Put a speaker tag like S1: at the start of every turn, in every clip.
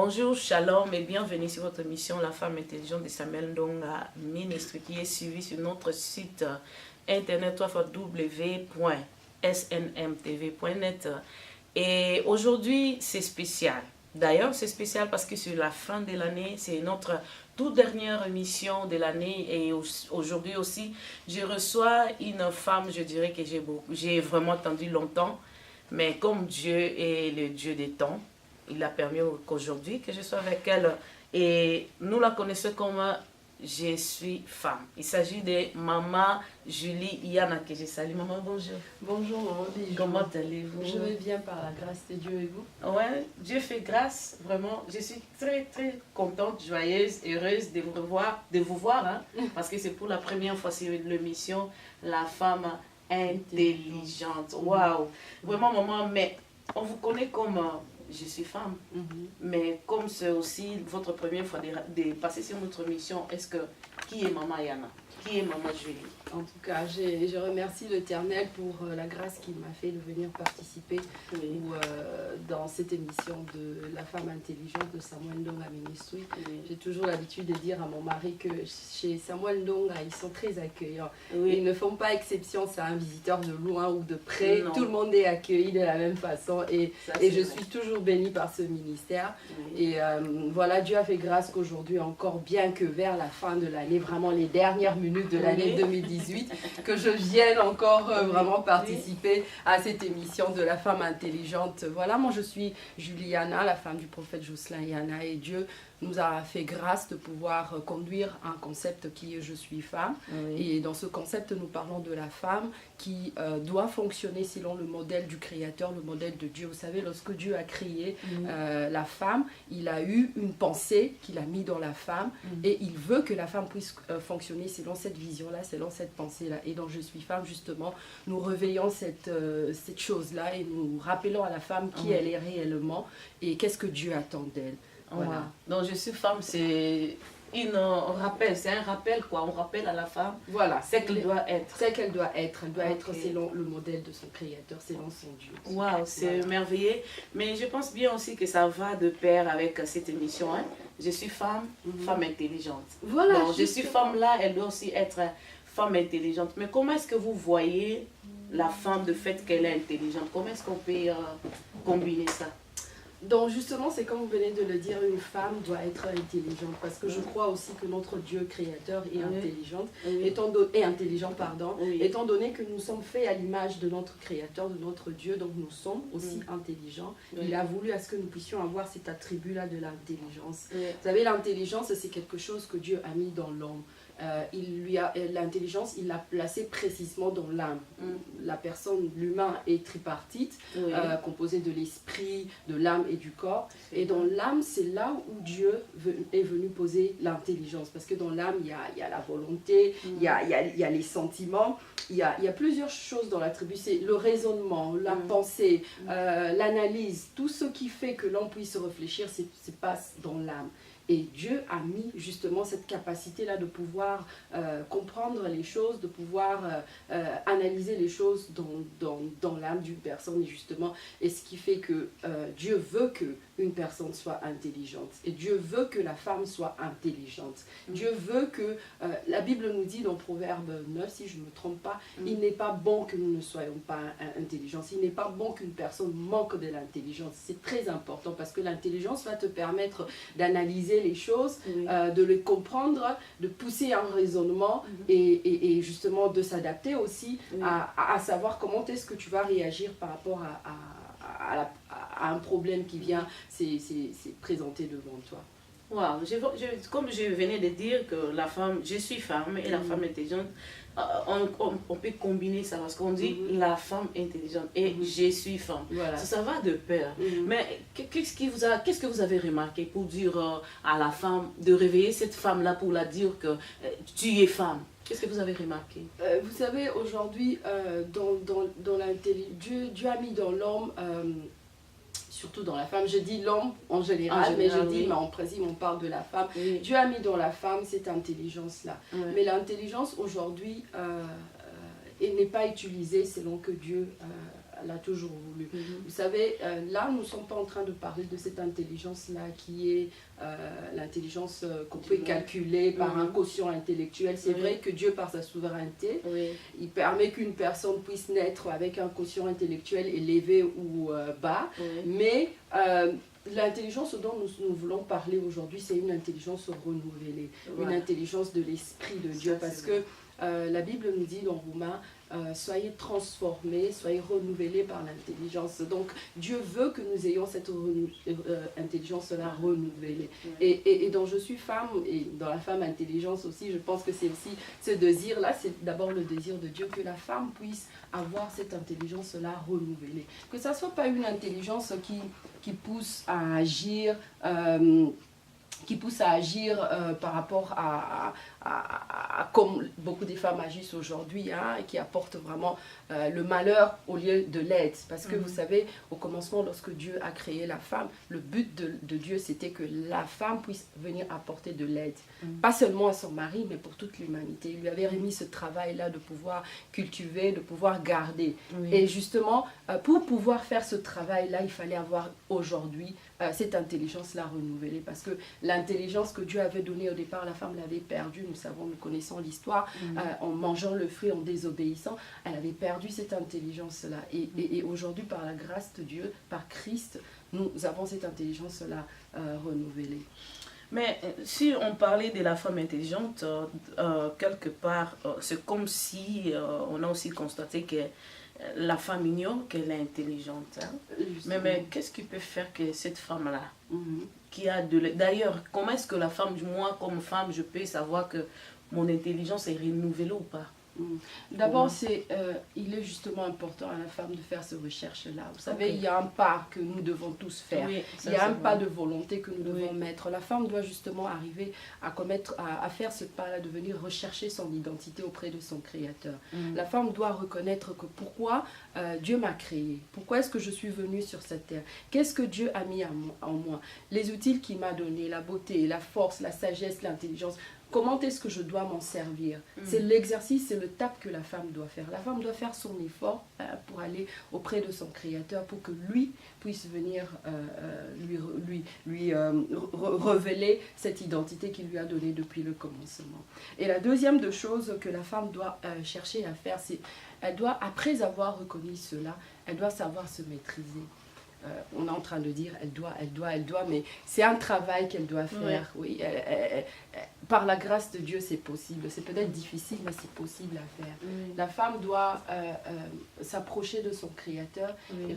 S1: Bonjour, shalom et bienvenue sur votre émission La femme intelligente de Samuel Ndonga Ministre qui est suivie sur notre site internet www.snmtv.net. Et aujourd'hui, c'est spécial. D'ailleurs, c'est spécial parce que c'est la fin de l'année, c'est notre toute dernière émission de l'année et aujourd'hui aussi, je reçois une femme, je dirais que j'ai vraiment attendu longtemps, mais comme Dieu est le Dieu des temps, il a permis qu'aujourd'hui que je sois avec elle et nous la connaissons comme Je suis femme. Il s'agit de Maman Julie Yana que je salue. Maman, bonjour.
S2: Bonjour, maman Bijou.
S1: Comment allez-vous?
S2: Je vais bien par la grâce de Dieu et vous?
S1: Ouais, Dieu fait grâce, vraiment. Je suis très très contente, joyeuse, heureuse de vous revoir, de vous voir, hein, parce que c'est pour la première fois sur l'émission La femme intelligente. Waouh! Vraiment, maman, mais on vous connaît comme Je suis femme, mais comme c'est aussi votre première fois de passer sur notre mission, qui est Maman Yana? Qui est Maman Julie?
S2: En tout cas, je remercie l'Éternel pour la grâce qu'il m'a fait de venir participer dans cette émission de La femme intelligente de Samuel Ndonga Ministry. J'ai toujours l'habitude de dire à mon mari que chez Samuel Ndonga, ils sont très accueillants. Ils ne font pas exception, c'est un visiteur de loin ou de près. Non. Tout le monde est accueilli de la même façon et je suis toujours bénie par ce ministère. Et voilà, Dieu a fait grâce qu'aujourd'hui encore, bien que vers la fin de l'année, vraiment les dernières minutes de l'année 2018, que je vienne encore vraiment participer à cette émission de La femme intelligente. Voilà, moi je suis Juliana, la femme du prophète Jocelyn Yana, et Dieu nous a fait grâce de pouvoir conduire un concept qui est Je suis femme. Et dans ce concept, nous parlons de la femme qui doit fonctionner selon le modèle du Créateur, le modèle de Dieu. Vous savez, lorsque Dieu a créé la femme, il a eu une pensée qu'il a mis dans la femme et il veut que la femme puisse fonctionner selon cette vision-là, selon cette pensée-là. Et dans Je suis femme, justement, nous réveillons cette chose-là et nous rappelons à la femme qui elle est réellement et qu'est-ce que Dieu attend d'elle. Voilà.
S1: Donc Je suis femme, c'est un rappel quoi, on rappelle à la femme ce qu'elle doit être.
S2: Ce qu'elle doit être, elle doit être selon le modèle de son Créateur, selon son Dieu.
S1: Waouh, c'est merveilleux, mais je pense bien aussi que ça va de pair avec cette émission, hein. Je suis femme, femme intelligente.
S2: Voilà.
S1: Donc Je suis femme là, elle doit aussi être femme intelligente. Mais comment est-ce que vous voyez la femme, de fait qu'elle est intelligente? Comment est-ce qu'on peut combiner ça?
S2: Donc justement, c'est comme vous venez de le dire, une femme doit être intelligente parce que je crois aussi que notre Dieu créateur est intelligent, étant donné que nous sommes faits à l'image de notre créateur, de notre Dieu, donc nous sommes aussi intelligents. Il a voulu à ce que nous puissions avoir cet attribut-là de l'intelligence. Vous savez, l'intelligence, c'est quelque chose que Dieu a mis dans l'homme. L'intelligence, il l'a placée précisément dans l'âme. La personne, l'humain est tripartite, composé de l'esprit, de l'âme et du corps. Et dans l'âme, c'est là où Dieu est venu poser l'intelligence. Parce que dans l'âme, il y a la volonté, il y a les sentiments, il y a plusieurs choses dans l'attribut. C'est le raisonnement, la pensée, l'analyse, tout ce qui fait que l'homme puisse réfléchir, se passe dans l'âme. Et Dieu a mis justement cette capacité-là de pouvoir comprendre les choses, de pouvoir analyser les choses dans l'âme d'une personne. Et justement, et ce qui fait que Dieu veut qu'une personne soit intelligente. Et Dieu veut que la femme soit intelligente. Dieu veut que, la Bible nous dit dans Proverbe 9, si je ne me trompe pas, il n'est pas bon que nous ne soyons pas intelligents. Il n'est pas bon qu'une personne manque de l'intelligence. C'est très important parce que l'intelligence va te permettre d'analyser les choses, de les comprendre, de pousser un raisonnement et justement de s'adapter aussi à savoir comment est-ce que tu vas réagir par rapport à un problème qui vient s'est présenté devant toi.
S1: Wow. Comme je venais de dire que la femme, je suis femme et la femme intelligente, on peut combiner ça parce qu'on dit la femme intelligente et je suis femme. Voilà. Ça va de pair. Mais qu'est-ce que vous avez remarqué pour dire à la femme, de réveiller cette femme-là pour la dire que tu es femme? Qu'est-ce que vous avez remarqué?
S2: Vous savez, aujourd'hui, dans l'intelligence, Dieu a mis dans l'homme... surtout dans la femme, je dis l'homme en général, mais en principe on parle de la femme. Dieu a mis dans la femme cette intelligence-là. Mais l'intelligence aujourd'hui, elle n'est pas utilisée selon que Dieu l'a toujours voulu. Vous savez, là, nous ne sommes pas en train de parler de cette intelligence-là qui est l'intelligence qu'on peut calculer par un quotient intellectuel. C'est vrai que Dieu, par sa souveraineté, il permet qu'une personne puisse naître avec un quotient intellectuel élevé ou bas, mais l'intelligence dont nous voulons parler aujourd'hui, c'est une intelligence renouvelée, une intelligence de l'Esprit de Dieu, parce que la Bible nous dit dans Romains, soyez transformés, soyez renouvelés par l'intelligence. Donc Dieu veut que nous ayons cette intelligence-là renouvelée. Et dont je suis femme, et dans la femme intelligence aussi, je pense que c'est aussi ce désir-là, c'est d'abord le désir de Dieu, que la femme puisse avoir cette intelligence-là renouvelée. Que ça ne soit pas une intelligence qui pousse à agir, par rapport à comme beaucoup de femmes agissent aujourd'hui, et qui apportent vraiment le malheur au lieu de l'aide. Parce que vous savez, au commencement, lorsque Dieu a créé la femme, le but de Dieu, c'était que la femme puisse venir apporter de l'aide. Pas seulement à son mari, mais pour toute l'humanité. Il lui avait remis ce travail-là de pouvoir cultiver, de pouvoir garder. Et justement, pour pouvoir faire ce travail-là, il fallait avoir aujourd'hui cette intelligence-là renouvelée. Parce que l'intelligence que Dieu avait donnée au départ, la femme l'avait perdue. Nous connaissons l'histoire. En mangeant le fruit, en désobéissant, elle avait perdu cette intelligence-là. Et aujourd'hui, par la grâce de Dieu, par Christ, nous avons cette intelligence-là renouvelée.
S1: Mais si on parlait de la femme intelligente, quelque part, c'est comme si on a aussi constaté que la femme ignore qu'elle est intelligente. Mais qu'est-ce qui peut faire que cette femme-là, qui a de... D'ailleurs, comment est-ce que la femme, moi comme femme, je peux savoir que mon intelligence est renouvelée ou pas?
S2: D'abord, il est justement important à la femme de faire ces recherches-là. Vous savez, il y a un pas que nous devons tous faire. Il y a un pas de volonté que nous devons mettre. La femme doit justement arriver à faire ce pas-là, de venir rechercher son identité auprès de son Créateur. La femme doit reconnaître que pourquoi Dieu m'a créé. Pourquoi est-ce que je suis venue sur cette terre? Qu'est-ce que Dieu a mis en moi? Les outils qu'il m'a donnés, la beauté, la force, la sagesse, l'intelligence. Comment est-ce que je dois m'en servir? C'est l'exercice, c'est le tap que la femme doit faire. La femme doit faire son effort pour aller auprès de son Créateur, pour que lui puisse venir lui révéler cette identité qu'il lui a donnée depuis le commencement. Et la deuxième des choses que la femme doit chercher à faire, c'est elle doit, après avoir reconnu cela, elle doit savoir se maîtriser. On est en train de dire elle doit, mais c'est un travail qu'elle doit faire. Oui, par la grâce de Dieu, c'est possible. C'est peut-être difficile, mais c'est possible à faire. La femme doit s'approcher de son Créateur et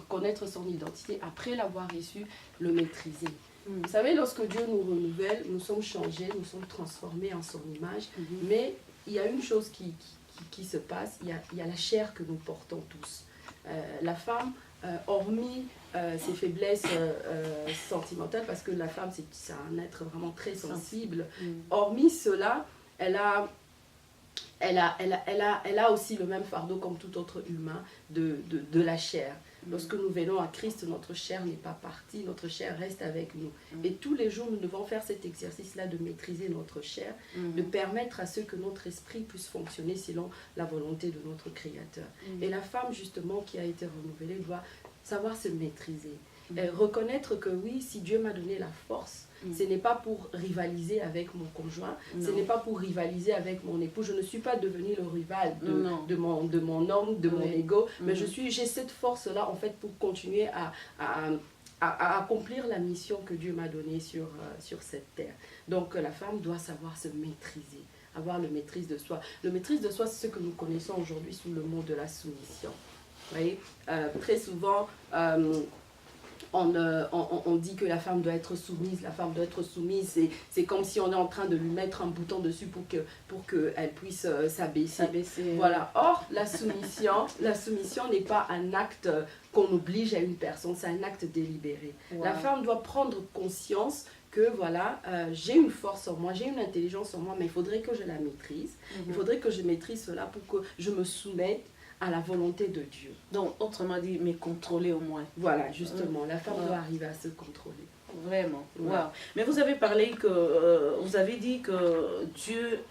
S2: connaître son identité. Après l'avoir reçu, le maîtriser. Vous savez, lorsque Dieu nous renouvelle, nous sommes changés, nous sommes transformés en son image. Mais il y a une chose qui se passe, il y a la chair que nous portons tous. La femme, hormis ses faiblesses sentimentales, parce que la femme c'est un être vraiment très sensible, hormis cela, elle a aussi le même fardeau comme tout autre humain de la chair. Lorsque nous venons à Christ, notre chair n'est pas partie, notre chair reste avec nous. Et tous les jours, nous devons faire cet exercice-là de maîtriser notre chair, de permettre à ce que notre esprit puisse fonctionner selon la volonté de notre Créateur. Et la femme, justement, qui a été renouvelée, doit savoir se maîtriser. Reconnaître que oui, si Dieu m'a donné la force, ce n'est pas pour rivaliser avec mon conjoint, ce n'est pas pour rivaliser avec mon époux. Je ne suis pas devenue le rival de mon homme, de mon ego, mais j'ai cette force-là en fait pour continuer à accomplir la mission que Dieu m'a donnée sur cette terre. Donc la femme doit savoir se maîtriser, avoir le maîtrise de soi. Le maîtrise de soi, c'est ce que nous connaissons aujourd'hui sous le mot de la soumission. Vous voyez, très souvent, on dit que la femme doit être soumise, c'est comme si on est en train de lui mettre un bouton dessus pour qu'elle puisse s'abaisser. Voilà. Or, la soumission n'est pas un acte qu'on oblige à une personne, c'est un acte délibéré. Wow. La femme doit prendre conscience que voilà, j'ai une force en moi, j'ai une intelligence en moi, mais il faudrait que je la maîtrise. Il faudrait que je maîtrise cela pour que je me soumette à la volonté de Dieu.
S1: Donc, autrement dit, mais contrôler au moins.
S2: Voilà, justement, la femme doit arriver à se contrôler.
S1: Vraiment. Wow. Mais vous avez parlé vous avez dit que Dieu,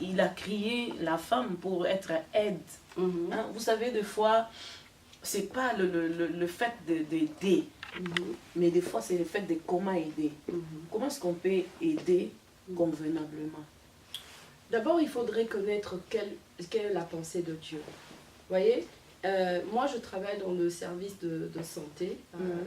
S1: il a créé la femme pour être aide. Hein? Vous savez, des fois, c'est pas le fait d'aider, mais des fois c'est le fait de comment aider. Comment est-ce qu'on peut aider convenablement?
S2: D'abord, il faudrait connaître quelle est la pensée de Dieu. Vous voyez, moi je travaille dans le service de santé,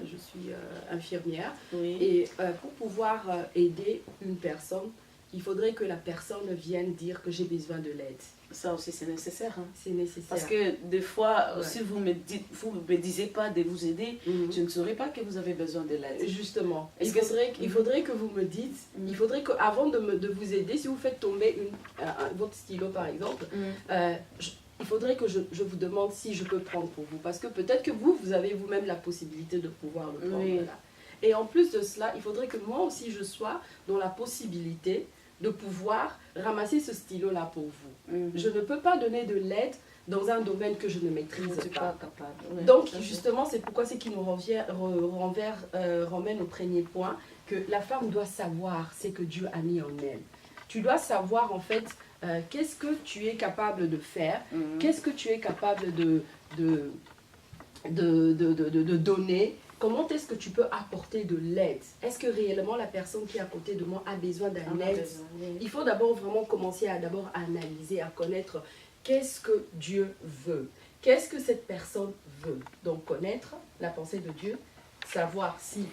S2: je suis infirmière, et pour pouvoir aider une personne, il faudrait que la personne vienne dire que j'ai besoin de l'aide.
S1: Ça aussi c'est nécessaire. Hein?
S2: C'est nécessaire.
S1: Parce que des fois, si vous me disiez pas de vous aider, je ne saurais pas que vous avez besoin de l'aide.
S2: Justement. Il faudrait que vous me dites, il faudrait qu'avant de vous aider, si vous faites tomber votre stylo par exemple, il faudrait que je vous demande si je peux prendre pour vous. Parce que peut-être que vous avez vous-même la possibilité de pouvoir le prendre. Voilà. Et en plus de cela, il faudrait que moi aussi je sois dans la possibilité de pouvoir ramasser ce stylo-là pour vous. Je ne peux pas donner de l'aide dans un domaine que je ne maîtrise pas. Donc justement, c'est pourquoi c'est qui nous ramène au premier point, que la femme doit savoir ce que Dieu a mis en elle. Tu dois savoir en fait qu'est-ce que tu es capable de faire, qu'est-ce que tu es capable de donner. Comment est-ce que tu peux apporter de l'aide? Est-ce que réellement la personne qui est à côté de moi a besoin d'un aide? Il faut d'abord vraiment commencer à analyser, à connaître qu'est-ce que Dieu veut. Qu'est-ce que cette personne veut? Donc connaître la pensée de Dieu, savoir si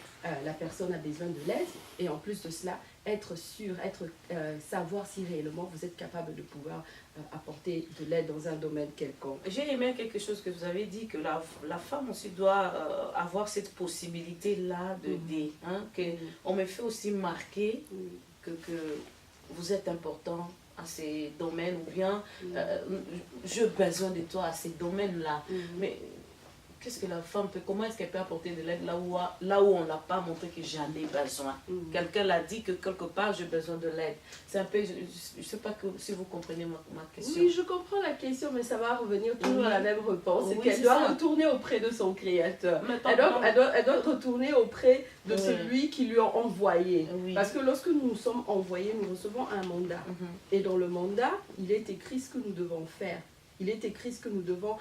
S2: la personne a besoin de l'aide et en plus de cela, être sûr, savoir si réellement vous êtes capable de pouvoir apporter de l'aide dans un domaine quelconque.
S1: J'ai aimé quelque chose que vous avez dit, que la femme aussi doit avoir cette possibilité-là d'aider. On me fait aussi marquer que vous êtes important à ces domaines, ou bien j'ai besoin de toi à ces domaines-là. Mais qu'est-ce que la femme peut, comment est-ce qu'elle peut apporter de l'aide là où on n'a pas montré que j'en ai besoin? Quelqu'un l'a dit que quelque part j'ai besoin de l'aide. C'est un peu, je ne sais pas si vous comprenez ma question.
S2: Oui, je comprends la question, mais ça va revenir toujours à la même réponse. C'est qu'elle doit retourner auprès de son créateur. Elle doit retourner auprès de celui qui lui a envoyé. Parce que lorsque nous sommes envoyés, nous recevons un mandat. Et dans le mandat, il est écrit ce que nous devons faire. Il est écrit ce que nous devons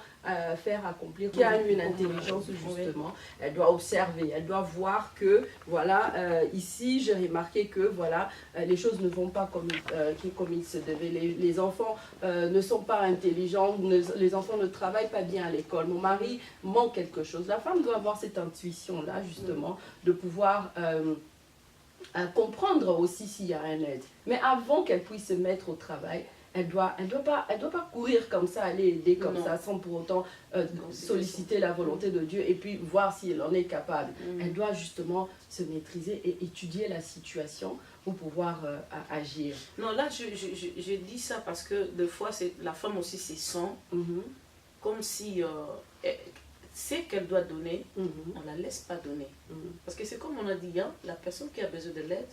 S2: faire accomplir. Qui a une intelligence justement, elle doit observer, elle doit voir que voilà, ici j'ai remarqué que voilà, les choses ne vont pas comme il se devait. Les enfants ne sont pas intelligents, les enfants ne travaillent pas bien à l'école. Mon mari manque quelque chose. La femme doit avoir cette intuition-là justement de pouvoir comprendre aussi s'il y a un aide. Mais avant qu'elle puisse se mettre au travail, elle doit pas courir comme ça, aller aider comme ça, sans pour autant solliciter la volonté de Dieu et puis voir si elle en est capable. Elle doit justement se maîtriser et étudier la situation pour pouvoir agir.
S1: Non, là, je dis ça parce que des fois, la femme aussi se sent comme si ce qu'elle doit donner, on ne la laisse pas donner. Parce que c'est comme on a dit, hein, la personne qui a besoin de l'aide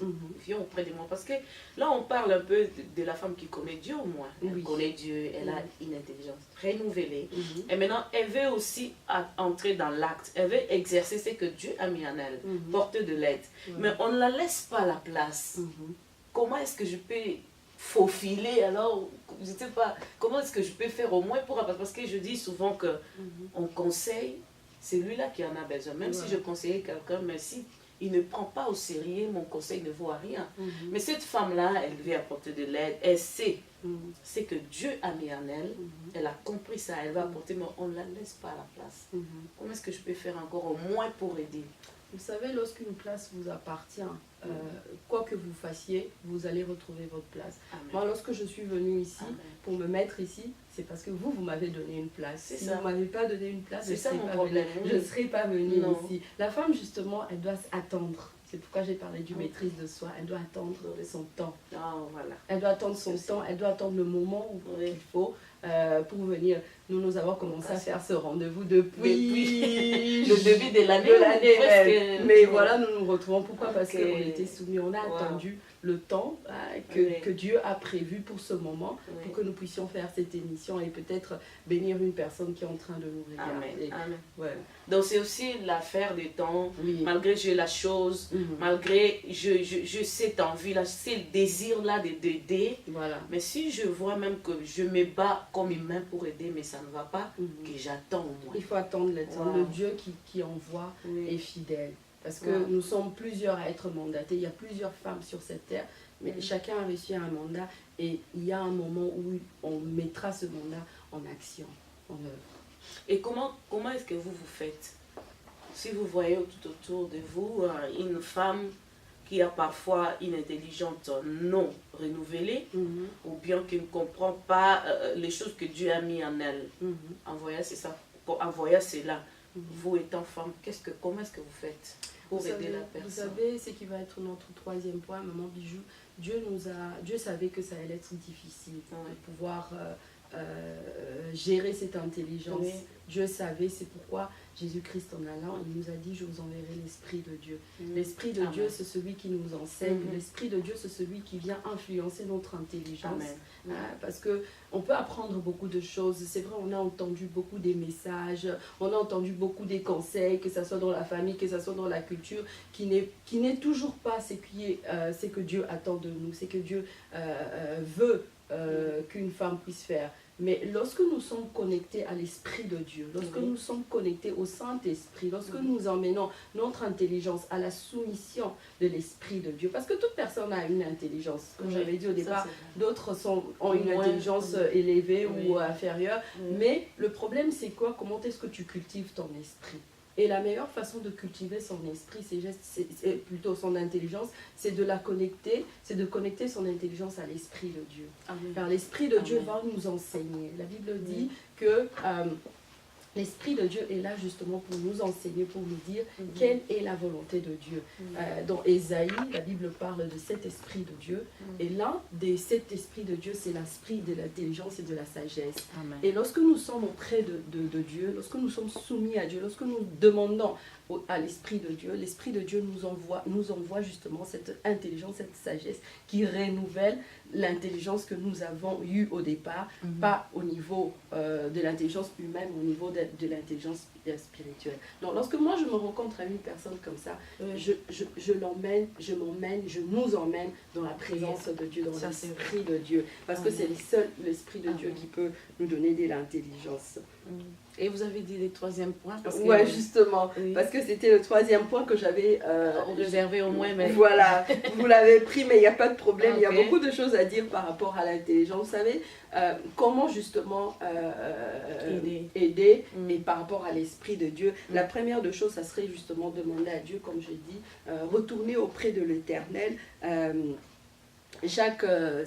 S1: vient auprès de moi. Parce que là, on parle un peu de la femme qui connaît Dieu au moins. Elle connaît Dieu, elle a une intelligence renouvelée. Et maintenant, elle veut aussi entrer dans l'acte. Elle veut exercer ce que Dieu a mis en elle, porter de l'aide. Mais on ne la laisse pas la place. Comment est-ce que je peux faufiler alors, je ne sais pas, comment est-ce que je peux faire au moins pour... Parce que je dis souvent que on conseille, c'est lui-là qui en a besoin. Même si je conseille quelqu'un, mais si il ne prend pas au sérieux, mon conseil ne vaut à rien. Mais cette femme-là, elle veut apporter de l'aide, elle sait ce que Dieu a mis en elle, elle a compris ça, elle va apporter, mais on ne la laisse pas à la place. Comment est-ce que je peux faire encore au moins pour aider?
S2: Vous savez, lorsqu'une place vous appartient, quoi que vous fassiez, vous allez retrouver votre place. Amen. Moi, lorsque je suis venue ici, pour me mettre ici, c'est parce que vous m'avez donné une place. Si vous ne m'avez pas donné une place, je ne serais pas venue ici. La femme, justement, elle doit attendre. C'est pourquoi j'ai parlé du maîtrise de soi. Elle doit attendre son temps.
S1: Voilà.
S2: Elle doit attendre son temps, elle doit attendre le moment où il faut pour venir. Nous avons commencé à faire ce rendez-vous depuis
S1: le début de l'année.
S2: Mais voilà, nous nous retrouvons. Pourquoi? Parce qu'on était soumis, on a attendu le temps que Dieu a prévu pour ce moment, pour que nous puissions faire cette émission et peut-être bénir une personne qui est en train de nous regarder.
S1: Amen.
S2: Ouais.
S1: Donc c'est aussi l'affaire du temps, malgré j'ai la chose, malgré je cette envie-là, ce désir-là d'aider.
S2: Voilà.
S1: Mais si je vois même que je me bats comme humain pour aider, mais ça ne va pas, que j'attends au moins.
S2: Il faut attendre le temps. Le Dieu qui envoie est fidèle. Parce que nous sommes plusieurs à être mandatés. Il y a plusieurs femmes sur cette terre, mais chacun a reçu un mandat. Et il y a un moment où on mettra ce mandat en action, en œuvre.
S1: Et comment est-ce que vous faites? Si vous voyez tout autour de vous une femme qui a parfois une intelligence non renouvelée, ou bien qui ne comprend pas les choses que Dieu a mis en elle, envoyez cela. Vous étant femme, comment est-ce que vous faites pour aider la personne?
S2: Vous savez, ce qui va être notre troisième point, Maman Bijou, Dieu savait que ça allait être difficile de pouvoir gérer cette intelligence. Dieu savait, c'est pourquoi Jésus-Christ en allant, il nous a dit, je vous enverrai l'Esprit de Dieu. L'Esprit de Dieu, c'est celui qui nous enseigne. L'Esprit de Dieu, c'est celui qui vient influencer notre intelligence. Parce qu'on peut apprendre beaucoup de choses. C'est vrai, on a entendu beaucoup des messages, on a entendu beaucoup des conseils, que ce soit dans la famille, que ce soit dans la culture, qui n'est toujours pas ce que Dieu attend de nous, c'est que Dieu veut qu'une femme puisse faire. Mais lorsque nous sommes connectés à l'Esprit de Dieu, lorsque nous sommes connectés au Saint-Esprit, lorsque nous emmenons notre intelligence à la soumission de l'Esprit de Dieu, parce que toute personne a une intelligence, comme j'avais dit au départ, d'autres ont une intelligence élevée ou inférieure, mais le problème c'est quoi? Comment est-ce que tu cultives ton esprit? Et la meilleure façon de cultiver son esprit, c'est plutôt son intelligence, c'est de la connecter, c'est de connecter son intelligence à l'Esprit de Dieu. Car l'Esprit de Dieu va nous enseigner. La Bible dit que l'Esprit de Dieu est là justement pour nous enseigner, pour nous dire quelle est la volonté de Dieu. Dans Ésaïe, la Bible parle de cet Esprit de Dieu. Et l'un de cet Esprit de Dieu, c'est l'esprit de l'intelligence et de la sagesse. Et lorsque nous sommes auprès de Dieu, lorsque nous sommes soumis à Dieu, lorsque nous demandons à l'Esprit de Dieu nous envoie justement cette intelligence, cette sagesse qui renouvelle l'intelligence que nous avons eue au départ, pas au niveau de l'intelligence humaine, au niveau de l'intelligence spirituelle. Donc lorsque moi je me rencontre avec une personne comme ça, je nous emmène dans la présence de Dieu, dans l'Esprit de Dieu, parce que c'est l'Esprit de Dieu qui peut nous donner de l'intelligence.
S1: Et vous avez dit le troisième point
S2: justement, parce que c'était le troisième point que j'avais
S1: réservé au moins. Mais...
S2: Voilà, vous l'avez pris, mais il n'y a pas de problème. Il y a beaucoup de choses à dire par rapport à l'intelligence. Vous savez, comment justement aider et par rapport à l'Esprit de Dieu. La première de choses, ça serait justement demander à Dieu, comme j'ai dit, retourner auprès de l'Éternel. Jacques 1,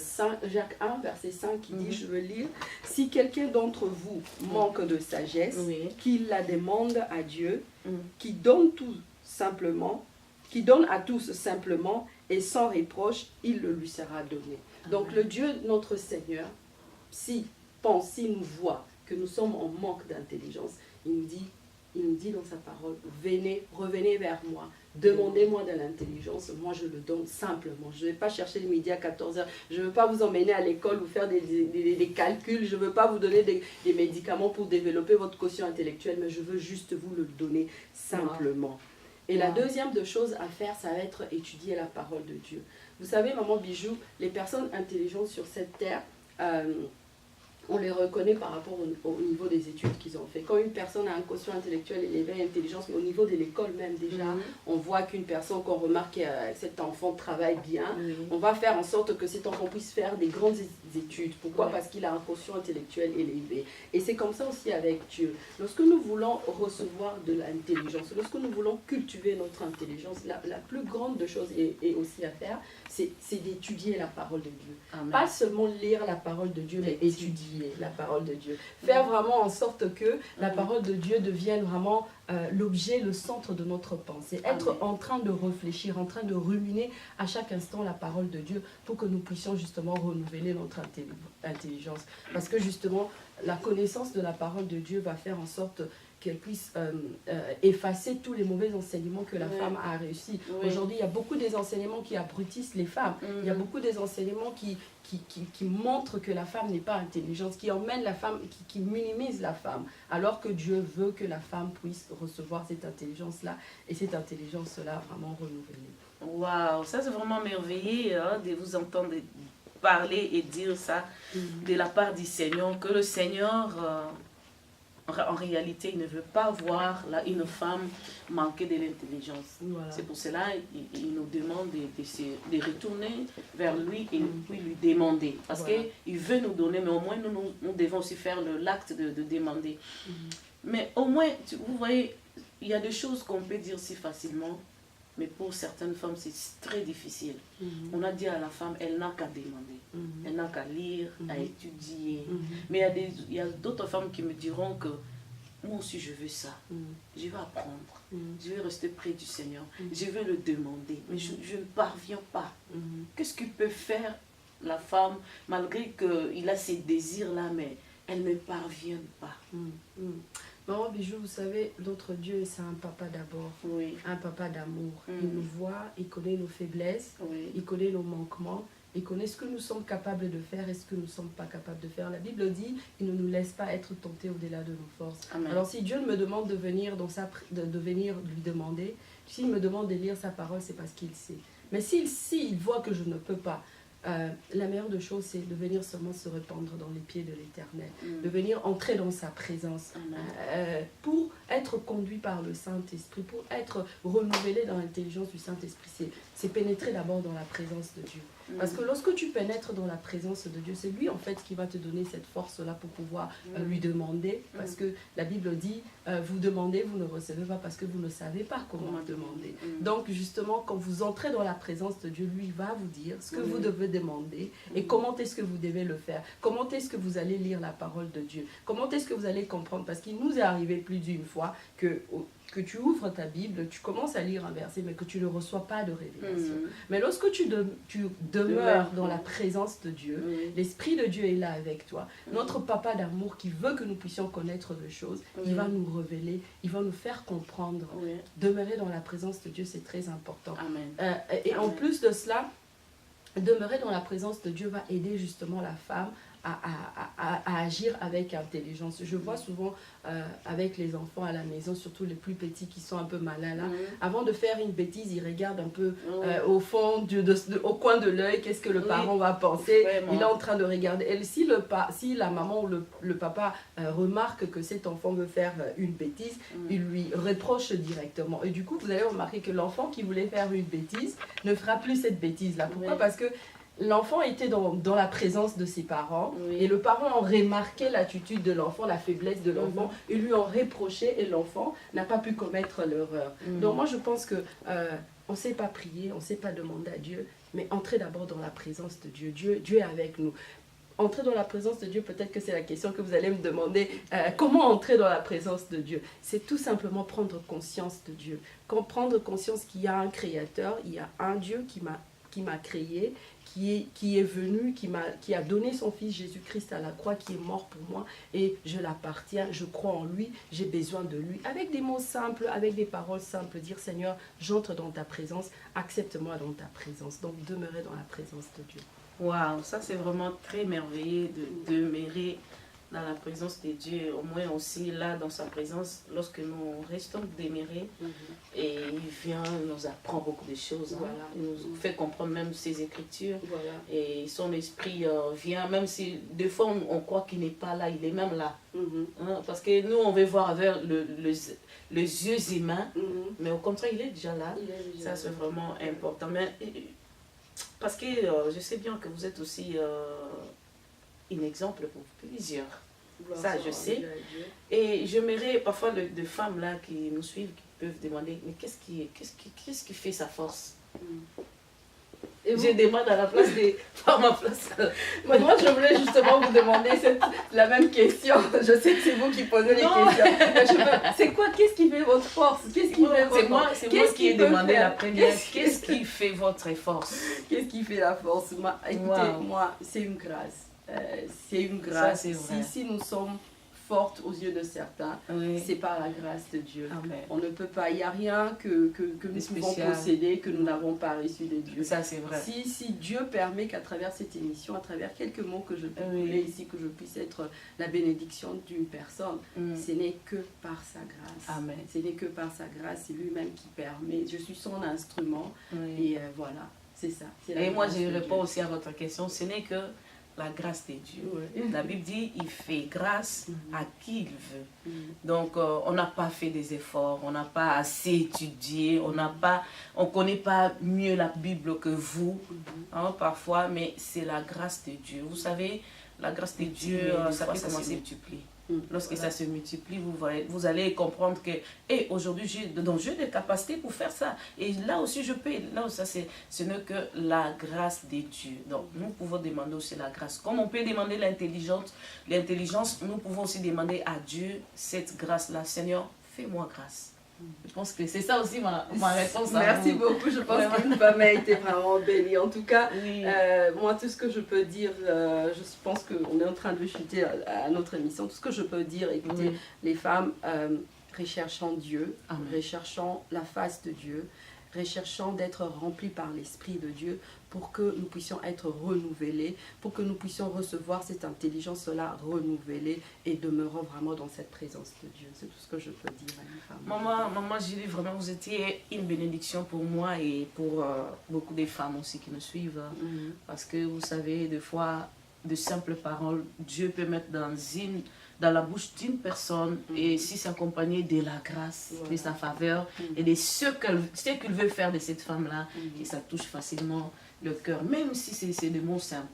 S2: verset 5, qui dit, je veux lire, « Si quelqu'un d'entre vous manque de sagesse, qu'il la demande à Dieu, qui donne à tous simplement et sans reproche, il le lui sera donné. » Donc le Dieu, notre Seigneur, s'il nous voit que nous sommes en manque d'intelligence, il nous dit dans sa parole, revenez vers moi. Demandez-moi de l'intelligence, moi je le donne simplement. Je ne vais pas chercher le midi à 14h, je ne veux pas vous emmener à l'école ou faire des calculs, je ne veux pas vous donner des médicaments pour développer votre quotient intellectuel, mais je veux juste vous le donner simplement. Et la deuxième chose à faire, ça va être étudier la parole de Dieu. Vous savez, Maman Bijou, les personnes intelligentes sur cette terre, on les reconnaît par rapport au niveau des études qu'ils ont fait. Quand une personne a un quotient intellectuel élevé, intelligence, au niveau de l'école même déjà, on voit qu'une personne, qu'on remarque que cet enfant travaille bien, on va faire en sorte que cet enfant puisse faire des grandes études. Pourquoi? Parce qu'il a un quotient intellectuel élevé. Et c'est comme ça aussi avec Dieu. Lorsque nous voulons recevoir de l'intelligence, lorsque nous voulons cultiver notre intelligence, la plus grande chose est aussi à faire, c'est d'étudier la parole de Dieu. Amen. Pas seulement lire la parole de Dieu, mais étudier la parole de Dieu. Faire vraiment en sorte que la parole de Dieu devienne vraiment l'objet, le centre de notre pensée. Être en train de réfléchir, en train de ruminer à chaque instant la parole de Dieu pour que nous puissions justement renouveler notre intelligence. Parce que justement, la connaissance de la parole de Dieu va faire en sorte effacer tous les mauvais enseignements que la femme a réussi. Aujourd'hui, il y a beaucoup des enseignements qui abrutissent les femmes. Il y a beaucoup des enseignements qui montrent que la femme n'est pas intelligente, qui emmènent la femme, qui minimisent la femme, alors que Dieu veut que la femme puisse recevoir cette intelligence-là, et cette intelligence-là vraiment renouvelée.
S1: Waouh, ça c'est vraiment merveilleux hein, de vous entendre parler et dire ça de la part du Seigneur, que le Seigneur, en réalité, il ne veut pas voir là, une femme manquer de l'intelligence. Voilà. C'est pour cela qu'il nous demande de retourner vers lui et puis lui demander. Parce qu'il veut nous donner, mais au moins nous devons aussi faire l'acte de demander. Mais au moins, vous voyez, il y a des choses qu'on peut dire si facilement, mais pour certaines femmes, c'est très difficile. On a dit à la femme, elle n'a qu'à demander, elle n'a qu'à lire, à étudier. Mais il y a d'autres femmes qui me diront que moi aussi je veux ça, je vais apprendre, je vais rester près du Seigneur, je vais le demander, mais je ne parviens pas. Qu'est-ce que peut faire la femme, malgré qu'il a ces désirs-là, mais elle ne parvient pas?
S2: Maman Bijou, vous savez, notre Dieu, c'est un papa d'abord, un papa d'amour. Il nous voit, il connaît nos faiblesses, il connaît nos manquements, il connaît ce que nous sommes capables de faire et ce que nous ne sommes pas capables de faire. La Bible dit, il ne nous laisse pas être tentés au-delà de nos forces. Amen. Alors si Dieu me demande de venir, de venir lui demander, s'il me demande de lire sa parole, c'est parce qu'il sait. Mais s'il voit que je ne peux pas, la meilleure des choses, c'est de venir seulement se répandre dans les pieds de l'Éternel, de venir entrer dans sa présence, pour être conduit par le Saint-Esprit, pour être renouvelé dans l'intelligence du Saint-Esprit. C'est pénétrer d'abord dans la présence de Dieu. Parce que lorsque tu pénètres dans la présence de Dieu, c'est lui en fait qui va te donner cette force-là pour pouvoir lui demander. Parce que la Bible dit, vous demandez, vous ne recevez pas parce que vous ne savez pas comment demander. Donc justement, quand vous entrez dans la présence de Dieu, lui va vous dire ce que vous devez demander et comment est-ce que vous devez le faire. Comment est-ce que vous allez lire la parole de Dieu. Comment est-ce que vous allez comprendre. Parce qu'il nous est arrivé plus d'une fois que tu ouvres ta Bible, tu commences à lire un verset, mais que tu ne reçois pas de révélation. Mais lorsque tu demeures dans la présence de Dieu, l'Esprit de Dieu est là avec toi. Notre papa d'amour qui veut que nous puissions connaître des choses, il va nous révéler, il va nous faire comprendre. Demeurer dans la présence de Dieu, c'est très important. Et en plus de cela, demeurer dans la présence de Dieu va aider justement la femme à agir avec intelligence. Je vois souvent avec les enfants à la maison, surtout les plus petits qui sont un peu malins là, avant de faire une bêtise, ils regardent un peu au fond, au coin de l'œil, qu'est-ce que le parent va penser. Vraiment. Il est en train de regarder. Et si la maman ou le papa remarque que cet enfant veut faire une bêtise, il lui reproche directement. Et du coup, vous allez remarquer que l'enfant qui voulait faire une bêtise ne fera plus cette bêtise-là. Pourquoi? Parce que l'enfant était dans la présence de ses parents et le parent en remarquait l'attitude de l'enfant, la faiblesse de l'enfant, et lui en reprochait et l'enfant n'a pas pu commettre l'erreur. Donc moi je pense que on ne sait pas prier, on ne sait pas demander à Dieu, mais entrer d'abord dans la présence de Dieu. Dieu est avec nous. Entrer dans la présence de Dieu, peut-être que c'est la question que vous allez me demander. Comment entrer dans la présence de Dieu? C'est tout simplement prendre conscience de Dieu. Prendre conscience qu'il y a un créateur, il y a un Dieu qui m'a créé, qui est venu, qui a donné son fils Jésus-Christ à la croix, qui est mort pour moi, et je l'appartiens, je crois en lui, j'ai besoin de lui. Avec des mots simples, avec des paroles simples, dire Seigneur, j'entre dans ta présence, accepte-moi dans ta présence. Donc demeurer dans la présence de Dieu.
S1: Waouh, ça c'est vraiment très merveilleux de demeurer dans la présence de Dieu, au moins aussi là dans sa présence, lorsque nous restons demeurés, et il vient, nous apprend beaucoup de choses, il nous fait comprendre même ses écritures, et son esprit vient, même si des fois on croit qu'il n'est pas là, il est même là, parce que nous on veut voir avec les yeux humains, mais au contraire il est déjà là, ça c'est vraiment important. Mais, parce que je sais bien que vous êtes aussi un exemple pour plusieurs. Ça, je sais. Et j'aimerais parfois de femmes là qui nous suivent, qui peuvent demander, mais qu'est-ce qui fait sa force? Et je demande à la place des femmes à place.
S2: Moi, je voulais justement vous demander la même question. Je sais que c'est vous qui posez les questions. C'est quoi? Qu'est-ce qui fait votre force? Qu'est-ce qui fait votre force?
S1: C'est moi qui ai demandé la première. Qu'est-ce qui fait votre force?
S2: Qu'est-ce qui fait la force? Écoutez, moi, c'est une grâce. C'est une grâce.
S1: Ça,
S2: si nous sommes forte aux yeux de certains, c'est par la grâce de Dieu.
S1: Amen.
S2: On ne peut pas, il n'y a rien que nous pouvons posséder que nous n'avons pas reçu de Dieu.
S1: Ça, c'est vrai.
S2: Si Dieu permet qu'à travers cette émission, à travers quelques mots que je peux couler ici, que je puisse être la bénédiction d'une personne, ce n'est que par sa grâce.
S1: Amen.
S2: Ce n'est que par sa grâce, c'est lui-même qui permet. Je suis son instrument et voilà, c'est ça.
S1: Et moi, je réponds aussi à votre question, ce n'est que la grâce de Dieu. La Bible dit, il fait grâce à qui il veut. Donc, on n'a pas fait des efforts, on n'a pas assez étudié, on ne connaît pas mieux la Bible que vous, hein, parfois, mais c'est la grâce de Dieu. Vous savez, la grâce de Dieu, ça va commencer à multiplier. Lorsque ça se multiplie, vous allez comprendre que aujourd'hui, j'ai des capacités pour faire ça. Et là aussi, je peux. Là, ce n'est que la grâce de Dieu. Donc, nous pouvons demander aussi la grâce. Comme on peut demander l'intelligence, nous pouvons aussi demander à Dieu cette grâce-là. Seigneur, fais-moi grâce. Je pense que c'est ça aussi ma réponse.
S2: Merci beaucoup. Je pense qu'une femme a été vraiment bénie. En tout cas, moi, tout ce que je peux dire, je pense qu'on est en train de chuter à notre émission. Tout ce que je peux dire, écoutez, les femmes recherchant Dieu, recherchant la face de Dieu, recherchant d'être remplies par l'Esprit de Dieu pour que nous puissions être renouvelés, pour que nous puissions recevoir cette intelligence-là renouvelée et demeurant vraiment dans cette présence de Dieu. C'est tout ce que je peux dire à une femme.
S1: Maman Julie, vraiment, vous étiez une bénédiction pour moi et pour beaucoup de femmes aussi qui nous suivent. Parce que vous savez, des fois, de simples paroles, Dieu peut mettre dans la bouche d'une personne et si c'est accompagné de la grâce, de sa faveur et de ce qu'il veut faire de cette femme-là, et ça touche facilement le cœur, même si c'est des mots simples.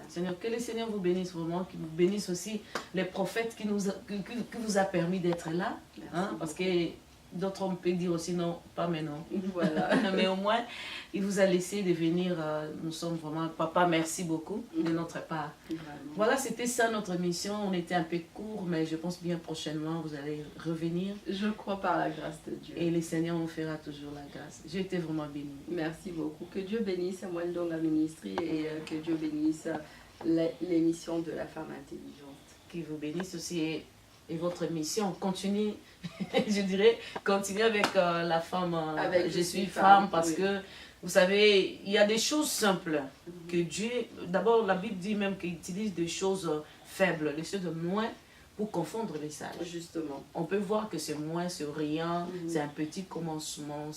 S1: Seigneur, que le Seigneur vous bénisse vraiment, qu'il vous bénisse aussi les prophètes qui vous a permis d'être là, hein, parce que d'autres on peut dire aussi non, pas maintenant. Mais au moins, il vous a laissé devenir, nous sommes vraiment, papa, merci beaucoup de notre part. Voilà, c'était ça notre mission. On était un peu court, mais je pense bien prochainement, vous allez revenir.
S2: Je crois par la grâce de Dieu.
S1: Et le Seigneur nous fera toujours la grâce. J'ai été vraiment bénie.
S2: Merci beaucoup. Que Dieu bénisse Mwendonga Ministry et que Dieu bénisse l'émission de la femme intelligente.
S1: Qu'il vous bénisse aussi et votre mission. Continue, je dirais, continuez avec la femme, je suis femme, parce que vous savez, il y a des choses simples que Dieu, d'abord la Bible dit même qu'il utilise des choses faibles, des choses de moins pour confondre les sages.
S2: Justement.
S1: On peut voir que c'est moins, c'est rien, c'est un petit commencement.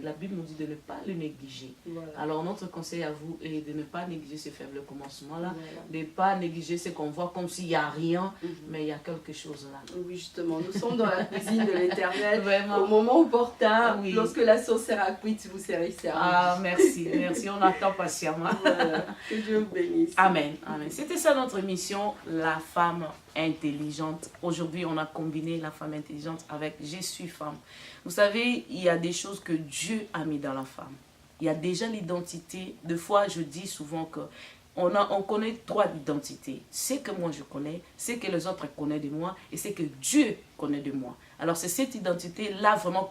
S1: La Bible nous dit de ne pas le négliger. Alors notre conseil à vous est de ne pas négliger ce faible commencement-là, de ne pas négliger ce qu'on voit comme s'il n'y a rien, mais il y a quelque chose là.
S2: Oui, justement, nous sommes dans la cuisine de l'Éternel. Au moment opportun, lorsque la sauce sera cuite, vous serez servi.
S1: Ah, merci, on attend patiemment.
S2: Que Dieu vous bénisse.
S1: Amen, amen. C'était ça notre mission, la femme intelligente. Aujourd'hui, on a combiné la femme intelligente avec je suis femme. Vous savez, il y a des choses que Dieu a mis dans la femme. Il y a déjà l'identité. Des fois, je dis souvent que on connaît trois identités. C'est que moi je connais, c'est que les autres connaissent de moi et c'est que Dieu connaît de moi. Alors c'est cette identité-là vraiment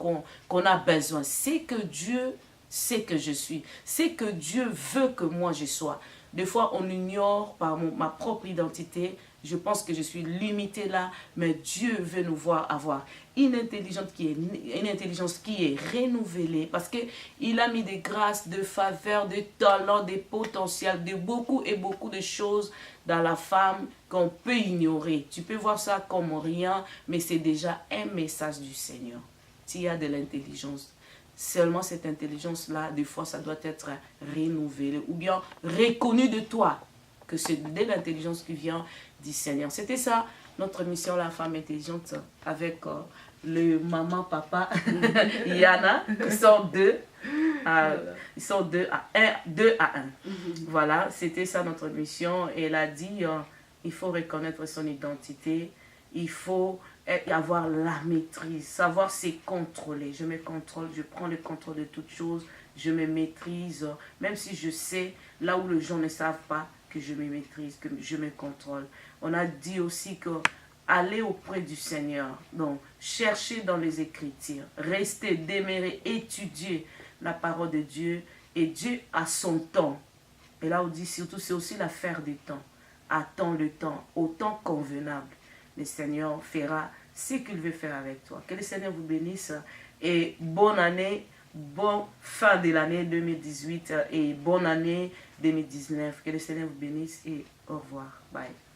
S1: qu'on a besoin. C'est que Dieu sait que je suis. C'est que Dieu veut que moi je sois. Des fois, on ignore par ma propre identité. Je pense que je suis limitée là, mais Dieu veut nous voir avoir une intelligence qui est renouvelée parce qu'il a mis des grâces, de faveurs, de talents, des potentiels, de beaucoup et beaucoup de choses dans la femme qu'on peut ignorer. Tu peux voir ça comme rien, mais c'est déjà un message du Seigneur. S'il y a de l'intelligence, seulement cette intelligence-là, des fois, ça doit être renouvelé ou bien reconnu de toi, que c'est de l'intelligence qui vient du Seigneur. C'était ça, notre mission, la femme intelligente, avec le maman, papa, Yana, qui sont deux. Ils sont deux à un. Voilà, c'était ça notre mission. Et elle a dit, il faut reconnaître son identité, il faut avoir la maîtrise, savoir se contrôler. Je me contrôle, je prends le contrôle de toutes choses, je me maîtrise, même si je sais là où les gens ne savent pas que je me maîtrise, que je me contrôle. On a dit aussi que aller auprès du Seigneur, donc chercher dans les Écritures, rester, demeurer, étudier la parole de Dieu, et Dieu a son temps. Et là on dit surtout, c'est aussi l'affaire des temps. Attends le temps, au temps convenable. le Seigneur fera ce qu'il veut faire avec toi. Que le Seigneur vous bénisse et bonne année, bonne fin de l'année 2018 et bonne année 2019. Que le Seigneur vous bénisse et au revoir. Bye.